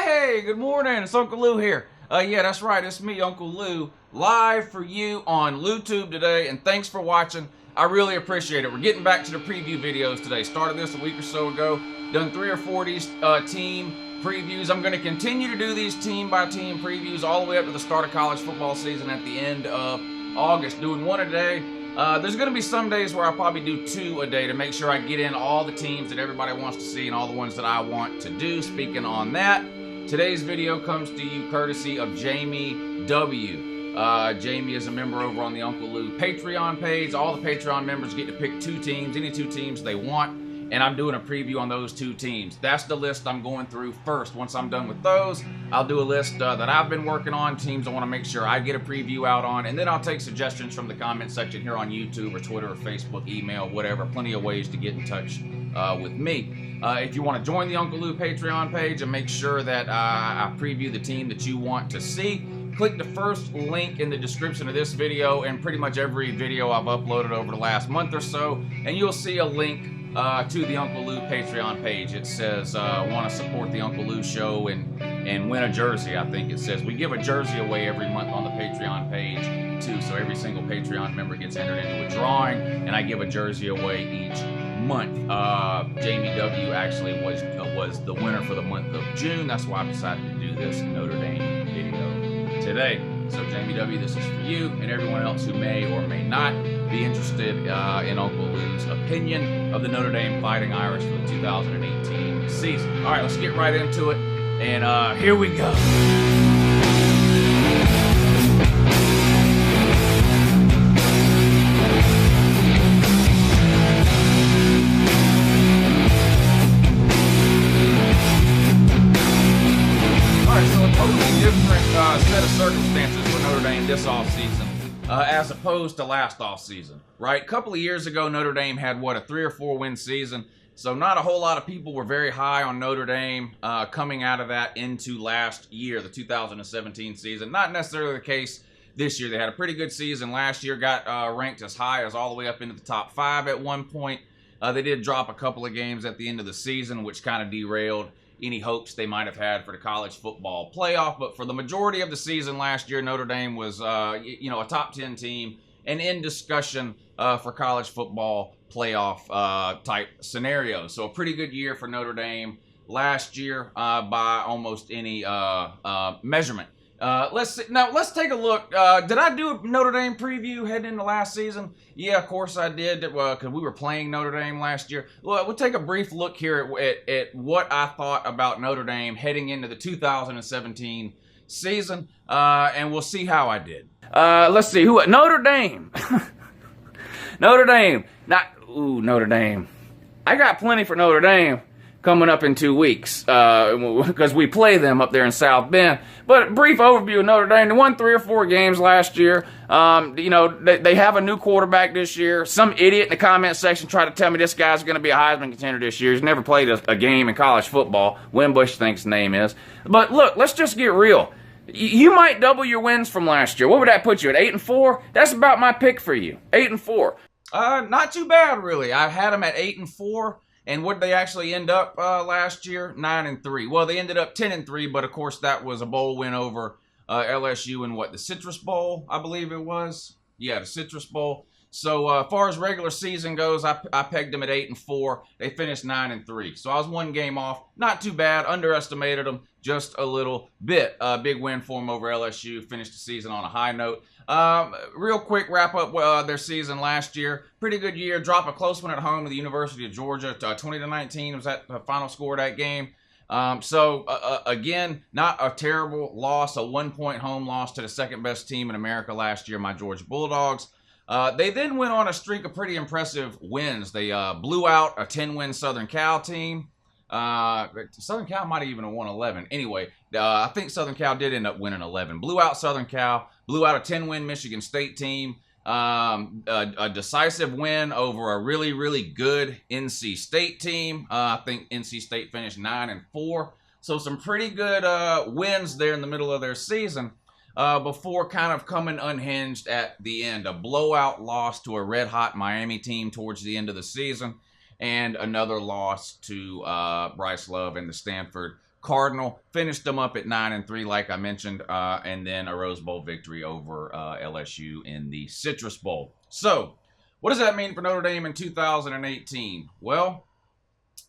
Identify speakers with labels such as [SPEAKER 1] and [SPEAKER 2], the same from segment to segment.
[SPEAKER 1] Hey, good morning. It's Uncle Lou here. Yeah, that's right. It's me, Uncle Lou, live for you on LouTube today, and thanks for watching. I really appreciate it. We're getting back to the preview videos today. Started this a week or so ago. Done 3 or 4 of these team previews. I'm going to continue to do these team-by-team previews all the way up to the start of college football season at the end of August. Doing one a day. There's going to be some days where I'll probably do 2 a day to make sure I get in all the teams that everybody wants to see and all the ones that I want to do. Speaking on that, today's video comes to you courtesy of Jamie W. Jamie is a member over on the Uncle Lou Patreon page. All the Patreon members get to pick 2 teams, any 2 teams they want, and I'm doing a preview on those 2 teams. That's the list I'm going through first. Once I'm done with those, I'll do a list that I've been working on, teams I want to make sure I get a preview out on, and then I'll take suggestions from the comment section here on YouTube or Twitter or Facebook, email, whatever. Plenty of ways to get in touch with me. If you want to join the Uncle Lou Patreon page and make sure that I preview the team that you want to see, click the first link in the description of this video and pretty much every video I've uploaded over the last month or so, and you'll see a link to the Uncle Lou Patreon page. It says, want to support the Uncle Lou show and win a jersey, I think it says. We give a jersey away every month on the Patreon page, too, so every single Patreon member gets entered into a drawing, and I give a jersey away each month. Jamie W. actually was the winner for the month of June. That's why I decided to do this Notre Dame video today. So Jamie W., this is for you and everyone else who may or may not be interested in Uncle Lou's opinion of the Notre Dame Fighting Irish for the 2018 season. All right, let's get right into it, and here we go. Set of circumstances for Notre Dame this offseason as opposed to last offseason, right? A couple of years ago, Notre Dame had, a 3 or 4 win season, so not a whole lot of people were very high on Notre Dame coming out of that into last year, the 2017 season. Not necessarily the case this year. They had a pretty good season last year, got ranked as high as all the way up into the top 5 at one point. They did drop a couple of games at the end of the season, which kind of derailed any hopes they might have had for the college football playoff. But for the majority of the season last year, Notre Dame was, a top 10 team and in discussion for college football playoff type scenarios. So a pretty good year for Notre Dame last year by almost any measurement. Let's take a look. Did I do a Notre Dame preview heading into last season? Yeah, of course I did, because we were playing Notre Dame last year. Well, we'll take a brief look here at what I thought about Notre Dame heading into the 2017 season, and we'll see how I did. Let's see, Notre Dame. Notre Dame. Notre Dame. I got plenty for Notre Dame coming up in 2 weeks, because we play them up there in South Bend. But brief overview of Notre Dame. They won 3 or 4 games last year. They have a new quarterback this year. Some idiot in the comment section tried to tell me this guy's going to be a Heisman contender this year. He's never played a game in college football. Wimbush thinks his name is. But look, let's just get real. You might double your wins from last year. What would that put you at, 8-4? That's about my pick for you, 8-4. Not too bad, really. I had them at 8-4. And what did they actually end up last year? 9-3. Well, they ended up 10-3, but of course that was a bowl win over LSU in the Citrus Bowl, I believe it was. Yeah, the Citrus Bowl. So as far as regular season goes, I pegged them at 8-4. They finished 9-3. So I was 1 game off. Not too bad. Underestimated them just a little bit. Big win for them over LSU. Finished the season on a high note. Real quick wrap up their season last year. Pretty good year. Drop a close one at home to the University of Georgia. 20-19 was that the final score of that game. Again, not a terrible loss. A 1-point home loss to the second best team in America last year, my Georgia Bulldogs. They then went on a streak of pretty impressive wins. They blew out a 10-win Southern Cal team. Southern Cal might have even won 11. Anyway, I think Southern Cal did end up winning 11. Blew out Southern Cal. Blew out a 10-win Michigan State team. A decisive win over a really, really good NC State team. I think NC State finished 9-4. So some pretty good wins there in the middle of their season. Before kind of coming unhinged at the end. A blowout loss to a red-hot Miami team towards the end of the season, and another loss to Bryce Love and the Stanford Cardinal. Finished them up at 9-3, like I mentioned, and then a Rose Bowl victory over LSU in the Citrus Bowl. So, what does that mean for Notre Dame in 2018? Well,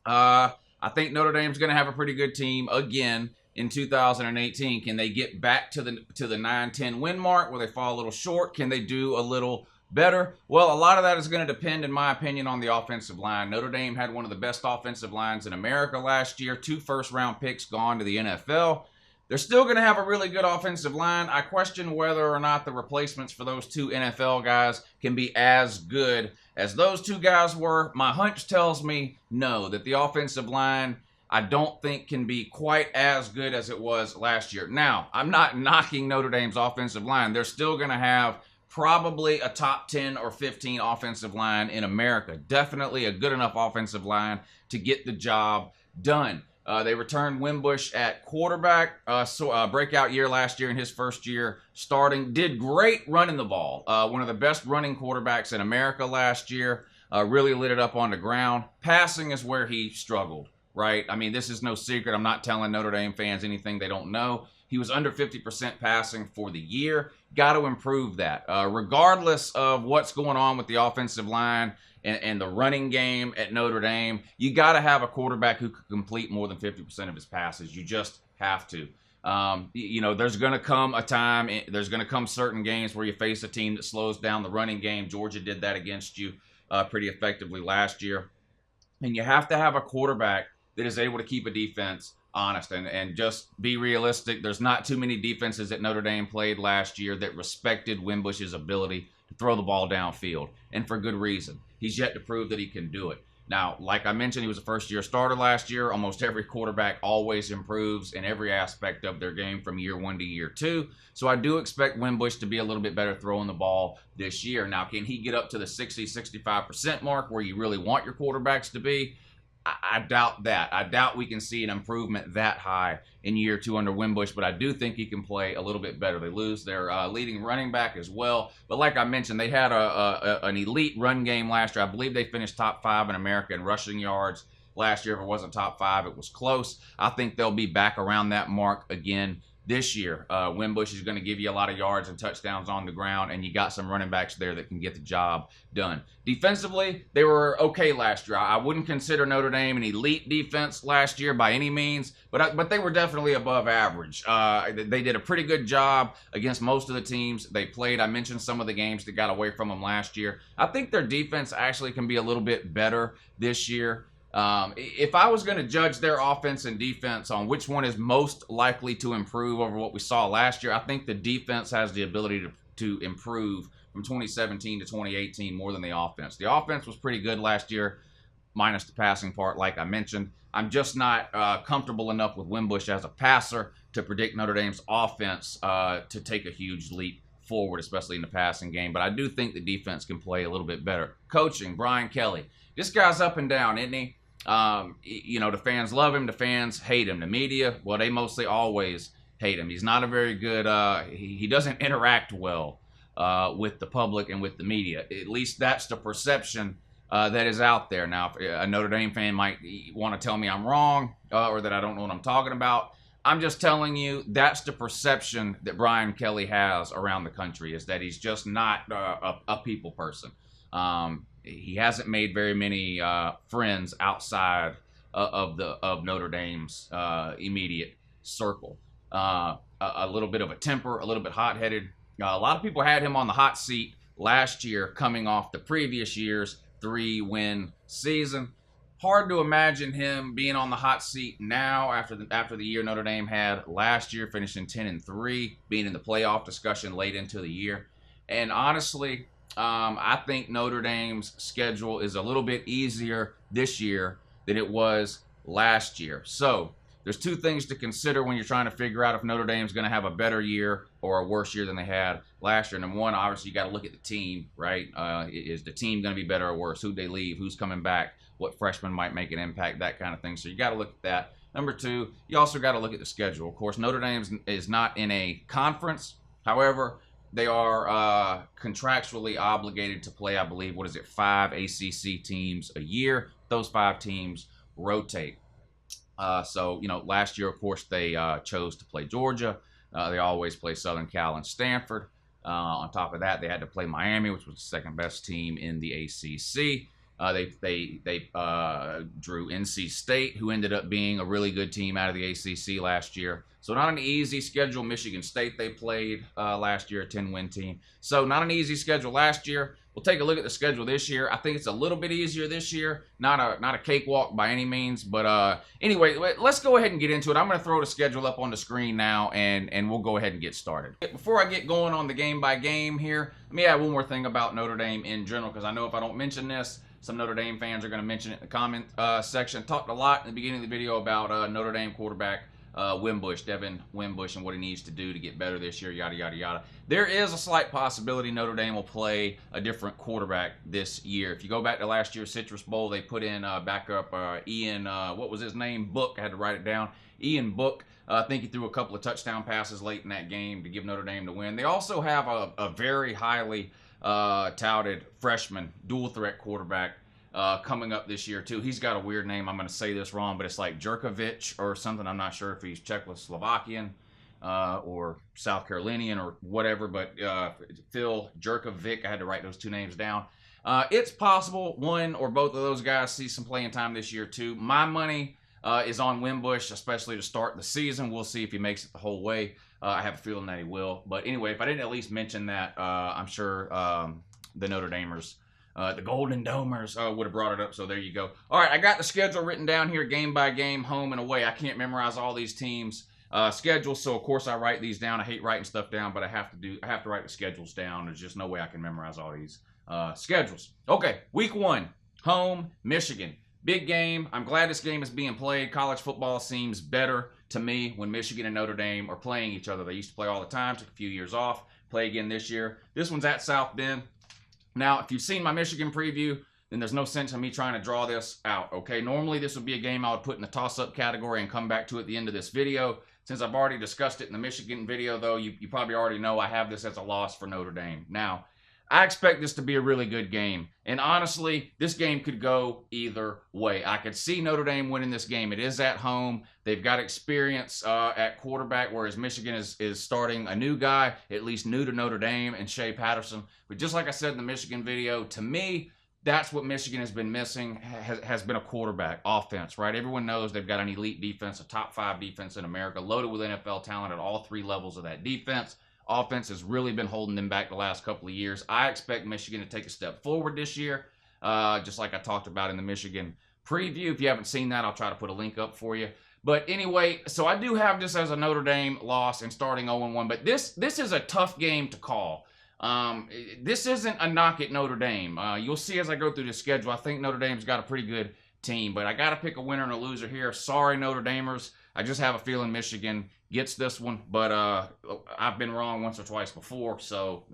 [SPEAKER 1] I think Notre Dame's going to have a pretty good team again in 2018. Can they get back to the 9-10 win mark where they fall a little short? Can they do a little better? Well, a lot of that is going to depend, in my opinion, on the offensive line. Notre Dame had one of the best offensive lines in America last year. 2 first-round picks gone to the NFL. They're still going to have a really good offensive line. I question whether or not the replacements for those 2 NFL guys can be as good as those 2 guys were. My hunch tells me no, that the offensive line I don't think can be quite as good as it was last year. Now, I'm not knocking Notre Dame's offensive line. They're still going to have probably a top 10 or 15 offensive line in America. Definitely a good enough offensive line to get the job done. They returned Wimbush at quarterback. Breakout year last year in his first year starting. Did great running the ball. One of the best running quarterbacks in America last year. Really lit it up on the ground. Passing is where he struggled, right? I mean, this is no secret. I'm not telling Notre Dame fans anything they don't know. He was under 50% passing for the year. Got to improve that. Regardless of what's going on with the offensive line and the running game at Notre Dame, you got to have a quarterback who can complete more than 50% of his passes. You just have to. There's going to come a time, there's going to come certain games where you face a team that slows down the running game. Georgia did that against you pretty effectively last year. And you have to have a quarterback that is able to keep a defense honest and just be realistic. There's not too many defenses that Notre Dame played last year that respected Wimbush's ability to throw the ball downfield, and for good reason. He's yet to prove that he can do it. Now, like I mentioned, he was a first-year starter last year. Almost every quarterback always improves in every aspect of their game from year 1 to year 2. So I do expect Wimbush to be a little bit better throwing the ball this year. Now, can he get up to the 60-65% mark where you really want your quarterbacks to be? I doubt that. I doubt we can see an improvement that high in year 2 under Wimbush, but I do think he can play a little bit better. They lose their leading running back as well. But like I mentioned, they had an elite run game last year. I believe they finished top 5 in America in rushing yards last year. If it wasn't top 5, it was close. I think they'll be back around that mark again this year. Wimbush is going to give you a lot of yards and touchdowns on the ground, and you got some running backs there that can get the job done. Defensively, they were okay last year. I wouldn't consider Notre Dame an elite defense last year by any means, but they were definitely above average. They did a pretty good job against most of the teams they played. I mentioned some of the games that got away from them last year. I think their defense actually can be a little bit better this year. If I was going to judge their offense and defense on which one is most likely to improve over what we saw last year, I think the defense has the ability to improve from 2017 to 2018 more than the offense. The offense was pretty good last year, minus the passing part, like I mentioned. I'm just not comfortable enough with Wimbush as a passer to predict Notre Dame's offense to take a huge leap forward, especially in the passing game. But I do think the defense can play a little bit better. Coaching, Brian Kelly. This guy's up and down, isn't he? The fans love him, the fans hate him. The media, well, they mostly always hate him. He's not a very good, he doesn't interact well with the public and with the media. At least that's the perception that is out there. Now, if a Notre Dame fan might want to tell me I'm wrong or that I don't know what I'm talking about, I'm just telling you that's the perception that Brian Kelly has around the country, is that he's just not a people person. He hasn't made very many friends outside of Notre Dame's immediate circle. A little bit of a temper, a little bit hot-headed. A lot of people had him on the hot seat last year coming off the previous year's 3-win season. Hard to imagine him being on the hot seat now after the year Notre Dame had last year, finishing 10-3, being in the playoff discussion late into the year. And honestly, I think Notre Dame's schedule is a little bit easier this year than it was last year. So there's 2 things to consider when you're trying to figure out if Notre Dame's going to have a better year or a worse year than they had last year. Number one, obviously, you got to look at the team, right? Is the team going to be better or worse? Who'd they leave? Who's coming back? What freshmen might make an impact? That kind of thing. So you got to look at that. Number 2, you also got to look at the schedule. Of course, Notre Dame is not in a conference. However, they are contractually obligated to play, I believe, 5 ACC teams a year. Those 5 teams rotate. So, last year, of course, they chose to play Georgia. They always play Southern Cal and Stanford. On top of that, they had to play Miami, which was the second best team in the ACC. They drew NC State, who ended up being a really good team out of the ACC last year. So not an easy schedule. Michigan State they played last year, a 10-win team. So not an easy schedule last year. We'll take a look at the schedule this year. I think it's a little bit easier this year. Not a cakewalk by any means, but anyway, let's go ahead and get into it. I'm going to throw the schedule up on the screen now, and we'll go ahead and get started. Before I get going on the game by game here, let me add one more thing about Notre Dame in general, because I know if I don't mention this, some Notre Dame fans are going to mention it in the comment section. Talked a lot in the beginning of the video about Notre Dame quarterback Devin Wimbush, and what he needs to do to get better this year, yada, yada, yada. There is a slight possibility Notre Dame will play a different quarterback this year. If you go back to last year's Citrus Bowl, they put in backup Ian, what was his name? Book. I had to write it down. Ian Book. I think he threw a couple of touchdown passes late in that game to give Notre Dame the win. They also have a very highly touted freshman dual threat quarterback coming up this year too. He's got a weird name. I'm going to say this wrong, but it's like Jerkovic or something. I'm not sure if he's Czechoslovakian or South Carolinian or whatever, but Phil Jerkovic. I had to write those two names down. It's possible one or both of those guys see some playing time this year too. My money is on Wimbush, especially to start the season. We'll see if he makes it the whole way. I have a feeling that he will. But anyway, if I didn't at least mention that, I'm sure the Notre Damers, the Golden Domers, would have brought it up. So there you go. All right, I got the schedule written down here, game by game, home and away. I can't memorize all these teams' schedules, so of course I write these down. I hate writing stuff down, but I have to write the schedules down. There's just no way I can memorize all these schedules. Okay, week 1, home, Michigan. Big game. I'm glad this game is being played. College football seems better to me when Michigan and Notre Dame are playing each other. They used to play all the time, took a few years off, play again this year. This one's at South Bend. Now, if you've seen my Michigan preview, then there's no sense in me trying to draw this out, okay? Normally, this would be a game I would put in the toss-up category and come back to at the end of this video. Since I've already discussed it in the Michigan video, though, you probably already know I have this as a loss for Notre Dame. Now, I expect this to be a really good game. And honestly, this game could go either way. I could see Notre Dame winning this game. It is at home. They've got experience at quarterback, whereas Michigan is starting a new guy, at least new to Notre Dame, and Shea Patterson. But just like I said in the Michigan video, to me, that's what Michigan has been missing, has been a quarterback, offense, right? Everyone knows they've got an elite defense, a top 5 defense in America, loaded with NFL talent at all 3 levels of that defense. Offense has really been holding them back the last couple of years. I expect Michigan to take a step forward this year, just like I talked about in the Michigan preview. If you haven't seen that, I'll try to put a link up for you. But anyway, so I do have this as a Notre Dame loss and starting 0-1. But this is a tough game to call. This isn't a knock at Notre Dame. You'll see as I go through the schedule, I think Notre Dame's got a pretty good team. But I got to pick a winner and a loser here. Sorry, Notre Damers. I just have a feeling Michigan gets this one, but I've been wrong once or twice before, so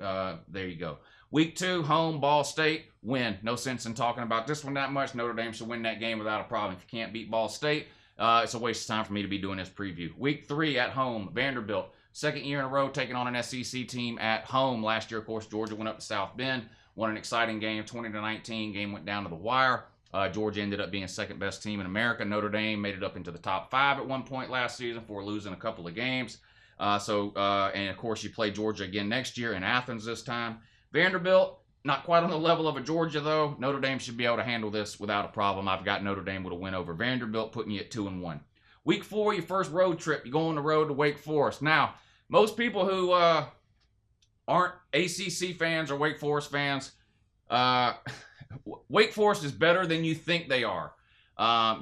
[SPEAKER 1] there you go. Week 2, home, Ball State, win. No sense in talking about this one that much. Notre Dame should win that game without a problem. If you can't beat Ball State, it's a waste of time for me to be doing this preview. Week 3 at home, Vanderbilt. Second year in a row taking on an SEC team at home. Last year, of course, Georgia went up to South Bend, won an exciting game, 20-19. Game went down to the wire. Georgia ended up being second best team in America. Notre Dame made it up into the top 5 at one point last season before losing a couple of games. And of course, you play Georgia again next year in Athens this time. Vanderbilt, not quite on the level of a Georgia, though. Notre Dame should be able to handle this without a problem. I've got Notre Dame with a win over Vanderbilt, putting you at 2-1. Week 4, your first road trip. You go on the road to Wake Forest. Now, most people who aren't ACC fans or Wake Forest fans, Wake Forest is better than you think they are. I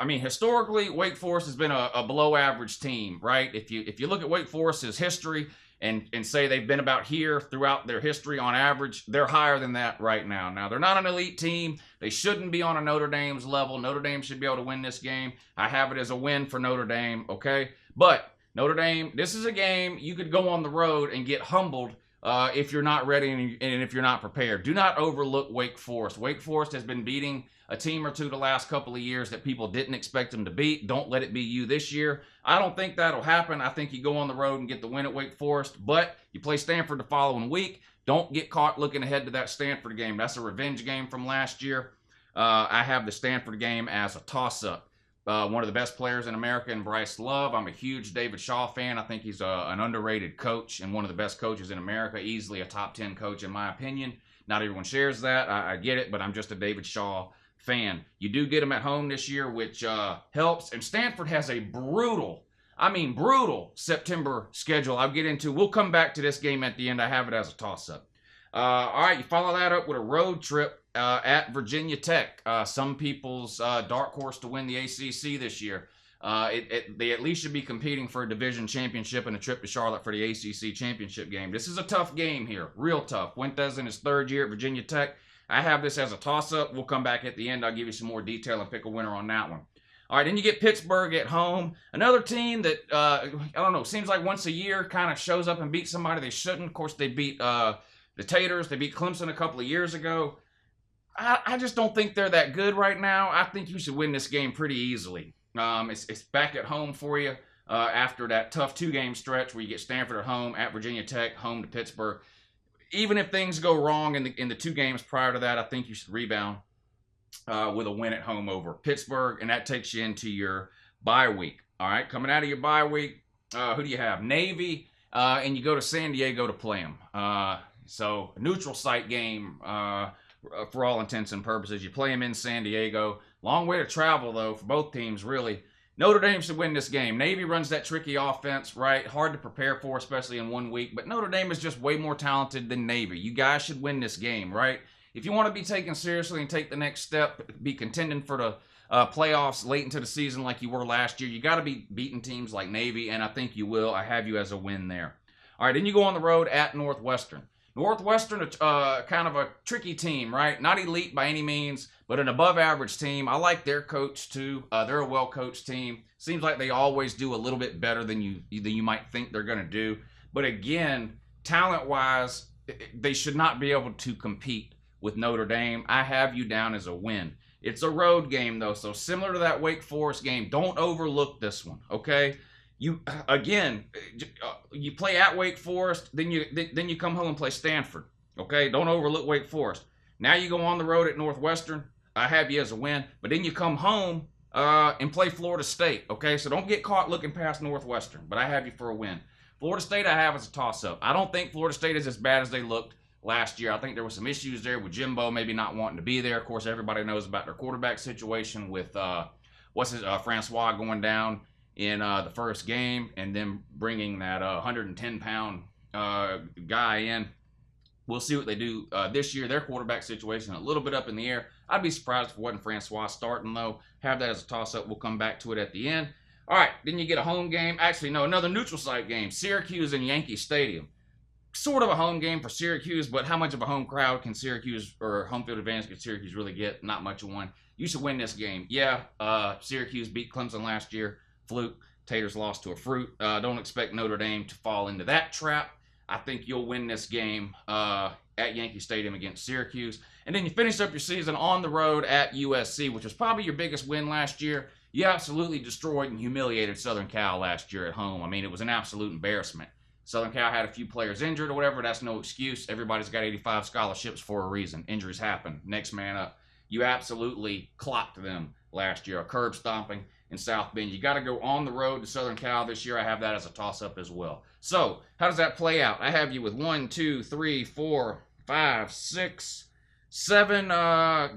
[SPEAKER 1] mean, historically, Wake Forest has been a below-average team, right? If you look at Wake Forest's history and say they've been about here throughout their history on average, they're higher than that right now. Now, they're not an elite team. They shouldn't be on a Notre Dame's level. Notre Dame should be able to win this game. I have it as a win for Notre Dame, okay? But Notre Dame, this is a game you could go on the road and get humbled if you're not ready and if you're not prepared. Do not overlook Wake Forest. Wake Forest has been beating a team or two the last couple of years that people didn't expect them to beat. Don't let it be you this year. I don't think that'll happen. I think you go on the road and get the win at Wake Forest, but you play Stanford the following week. Don't get caught looking ahead to that Stanford game. That's a revenge game from last year. I have the Stanford game as a toss-up. one of the best players in America in Bryce Love. I'm a huge David Shaw fan. I think he's an underrated coach and one of the best coaches in America, easily a top 10 coach in my opinion. Not everyone shares that. I get it, but I'm just a David Shaw fan. You do get him at home this year, which helps. And Stanford has a brutal September schedule. I'll get into. We'll come back to this game at the end. I have it as a toss-up. All right, you follow that up with a road trip at Virginia Tech. Some people's dark horse to win the ACC this year. They at least should be competing for a division championship and a trip to Charlotte for the ACC championship game. This is a tough game here, real tough. Fuentes in his third year at Virginia Tech. I have this as a toss-up. We'll come back at the end. I'll give you some more detail and pick a winner on that one. All right, then you get Pittsburgh at home. Another team that, I don't know, seems like once a year kind of shows up and beats somebody they shouldn't. Of course, they beat the Gators. They beat Clemson a couple of years ago. I just don't think they're that good right now. I think you should win this game pretty easily. It's back at home for you after that tough two-game stretch where you get Stanford at home, at Virginia Tech, home to Pittsburgh. Even if things go wrong in the two games prior to that, I think you should rebound with a win at home over Pittsburgh, and that takes you into your bye week. All right, coming out of your bye week, who do you have? Navy, and you go to San Diego to play them. So a neutral site game for all intents and purposes. You play them in San Diego. Long way to travel, though, for both teams, really. Notre Dame should win this game. Navy runs that tricky offense, right? Hard to prepare for, especially in 1 week. But Notre Dame is just way more talented than Navy. You guys should win this game, right? If you want to be taken seriously and take the next step, be contending for the playoffs late into the season like you were last year, you got to be beating teams like Navy, and I think you will. I have you as a win there. All right, then you go on the road at Northwestern. Northwestern, kind of a tricky team, right? Not elite by any means, but an above-average team. I like their coach, too. They're a well-coached team. Seems like they always do a little bit better than you might think they're going to do. But again, talent-wise, they should not be able to compete with Notre Dame. I have you down as a win. It's a road game, though, so similar to that Wake Forest game, don't overlook this one, okay? You play at Wake Forest, then you come home and play Stanford. Okay, don't overlook Wake Forest. Now you go on the road at Northwestern. I have you as a win, but then you come home and play Florida State. Okay, so don't get caught looking past Northwestern. But I have you for a win. Florida State I have as a toss-up. I don't think Florida State is as bad as they looked last year. I think there were some issues there with Jimbo maybe not wanting to be there. Of course, everybody knows about their quarterback situation with Francois going down in the first game, and then bringing that 110-pound guy in. We'll see what they do this year. Their quarterback situation a little bit up in the air. I'd be surprised if it wasn't Francois starting, though. Have that as a toss-up. We'll come back to it at the end. All right, then you get a home game. Actually, no, another neutral site game. Syracuse in Yankee Stadium. Sort of a home game for Syracuse, but how much of a home crowd can Syracuse, or home field advantage can Syracuse really get? Not much of one. You should win this game. Yeah, Syracuse beat Clemson last year. Fluke. Taters lost to a fruit. Don't expect Notre Dame to fall into that trap. I think you'll win this game at Yankee Stadium against Syracuse. And then you finish up your season on the road at USC, which was probably your biggest win last year. You absolutely destroyed and humiliated Southern Cal last year at home. I mean, it was an absolute embarrassment. Southern Cal had a few players injured or whatever. That's no excuse. Everybody's got 85 scholarships for a reason. Injuries happen. Next man up. You absolutely clocked them last year. A curb stomping in South Bend. You got to go on the road to Southern Cal this year. I have that as a toss-up as well. So, how does that play out? I have you with 1, 2, 3, 4, 5, 6, 7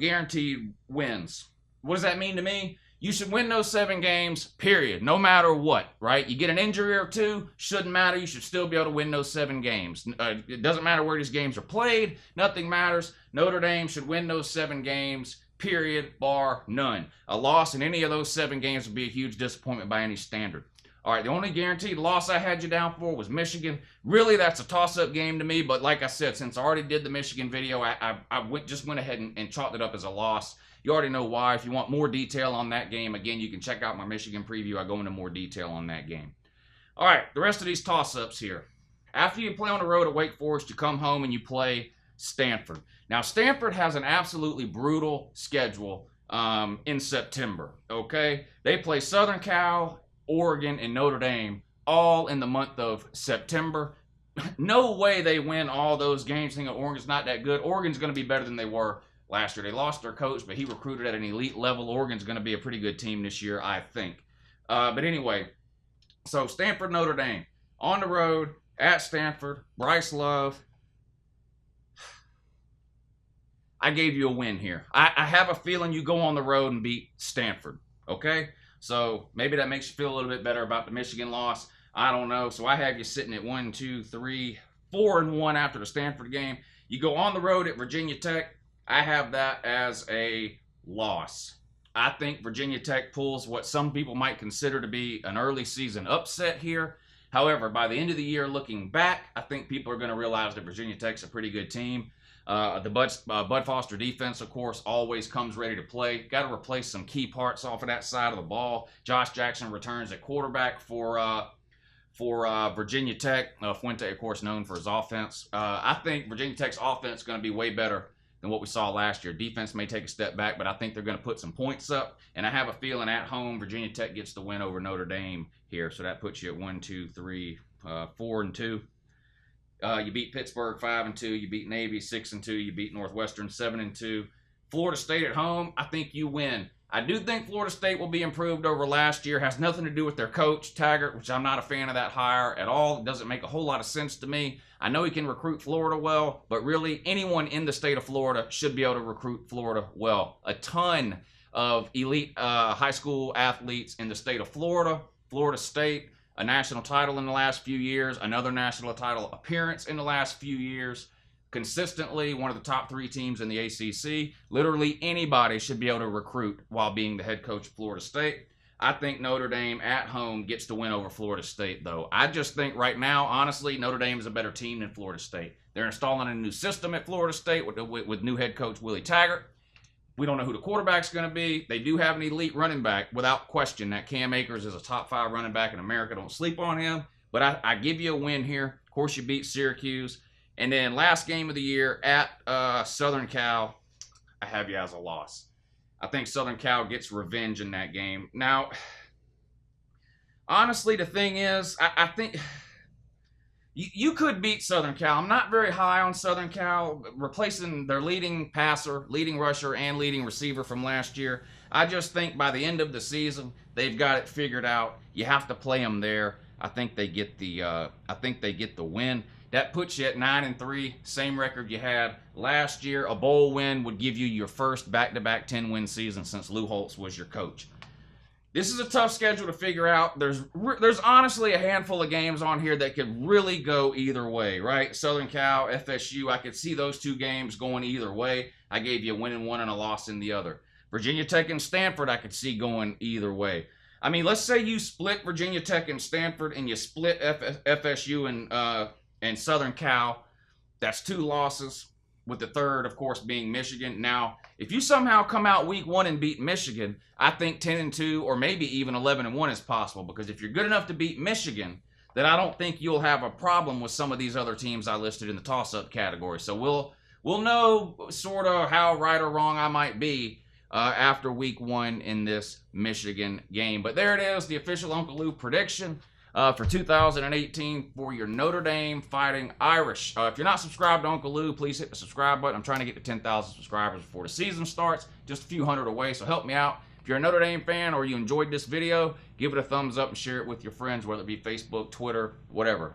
[SPEAKER 1] guaranteed wins. What does that mean to me? You should win those 7 games, period, no matter what, right? You get an injury or two, shouldn't matter. You should still be able to win those 7 games. It doesn't matter where these games are played. Nothing matters. Notre Dame should win those 7 games, period, bar none. A loss in any of those 7 games would be a huge disappointment by any standard. All right, the only guaranteed loss I had you down for was Michigan. Really, that's a toss-up game to me, but like I said, since I already did the Michigan video, I just went ahead and chalked it up as a loss. You already know why. If you want more detail on that game, again, you can check out my Michigan preview. I go into more detail on that game. All right, the rest of these toss-ups here. After you play on the road at Wake Forest, you come home and you play Stanford. Now, Stanford has an absolutely brutal schedule in September, okay? They play Southern Cal, Oregon, and Notre Dame all in the month of September. No way they win all those games. Thinking Oregon's not that good. Oregon's going to be better than they were last year. They lost their coach, but he recruited at an elite level. Oregon's going to be a pretty good team this year, I think. But anyway, so Stanford, Notre Dame. On the road, at Stanford, Bryce Love. I gave you a win here. I have a feeling you go on the road and beat Stanford, okay? So maybe that makes you feel a little bit better about the Michigan loss. I don't know. So I have you sitting at 1, 2, 3, 4-1 after the Stanford game. You go on the road at Virginia Tech. I have that as a loss. I think Virginia Tech pulls what some people might consider to be an early season upset here. However, by the end of the year, looking back, I think people are going to realize that Virginia Tech's a pretty good team. The Bud Foster defense, of course, always comes ready to play. Got to replace some key parts off of that side of the ball. Josh Jackson returns at quarterback for Virginia Tech. Fuente, of course, known for his offense. I think Virginia Tech's offense is going to be way better than what we saw last year. Defense may take a step back, but I think they're going to put some points up. And I have a feeling at home, Virginia Tech gets the win over Notre Dame here. So that puts you at 1, 2, 3, 4-2. You beat Pittsburgh 5-2. You beat Navy 6-2. You beat Northwestern 7-2. Florida State at home, I think you win. I do think Florida State will be improved over last year. Has nothing to do with their coach, Taggart, which I'm not a fan of that hire at all. It doesn't make a whole lot of sense to me. I know he can recruit Florida well, but really anyone in the state of Florida should be able to recruit Florida well. A ton of elite high school athletes in the state of Florida. Florida State, a national title in the last few years, another national title appearance in the last few years. Consistently one of the top 3 teams in the ACC. Literally anybody should be able to recruit while being the head coach of Florida State. I think Notre Dame at home gets the win over Florida State, though. I just think right now, honestly, Notre Dame is a better team than Florida State. They're installing a new system at Florida State with new head coach Willie Taggart. We don't know who the quarterback's going to be. They do have an elite running back, without question. That Cam Akers is a top 5 running back in America. Don't sleep on him. But I give you a win here. Of course, you beat Syracuse. And then last game of the year at Southern Cal, I have you as a loss. I think Southern Cal gets revenge in that game. Now, honestly, the thing is, I think you could beat Southern Cal. I'm not very high on Southern Cal, replacing their leading passer, leading rusher, and leading receiver from last year. I just think by the end of the season, they've got it figured out. You have to play them there. I think they get the win. That puts you at 9-3, same record you had last year. A bowl win would give you your first back-to-back 10-win season since Lou Holtz was your coach. This is a tough schedule to figure out. There's honestly a handful of games on here that could really go either way, right? Southern Cal, FSU, I could see those 2 games going either way. I gave you a win in one and a loss in the other. Virginia Tech and Stanford, I could see going either way. I mean, let's say you split Virginia Tech and Stanford and you split FSU and Southern Cal. That's 2 losses, with the third, of course, being Michigan. Now, if you somehow come out week 1 and beat Michigan, I think 10-2 or maybe even 11-1 is possible, because if you're good enough to beat Michigan, then I don't think you'll have a problem with some of these other teams I listed in the toss-up category. So we'll know sort of how right or wrong I might be after week 1 in this Michigan game. But there it is, the official Uncle Lou prediction for 2018 for your Notre Dame Fighting Irish. If you're not subscribed to Uncle Lou, please hit the subscribe button. I'm trying to get to 10,000 subscribers before the season starts. Just a few hundred away, so help me out. If you're a Notre Dame fan or you enjoyed this video, give it a thumbs up and share it with your friends, whether it be Facebook, Twitter, whatever.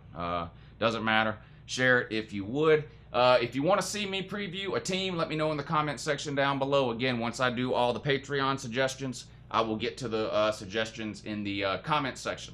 [SPEAKER 1] Doesn't matter. Share it if you would. If you want to see me preview a team, let me know in the comment section down below. Again, once I do all the Patreon suggestions, I will get to the suggestions in the comment section.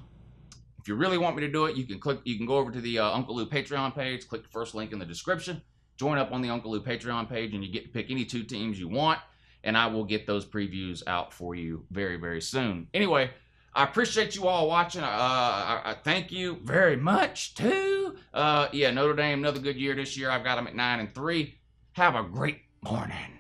[SPEAKER 1] If you really want me to do it, you can go over to the Uncle Lou Patreon page, click the first link in the description, join up on the Uncle Lou Patreon page, and you get to pick any 2 teams you want, and I will get those previews out for you very, very soon. Anyway, I appreciate you all watching. I thank you very much, too. Yeah, Notre Dame, another good year this year. I've got them at 9-3. Have a great morning.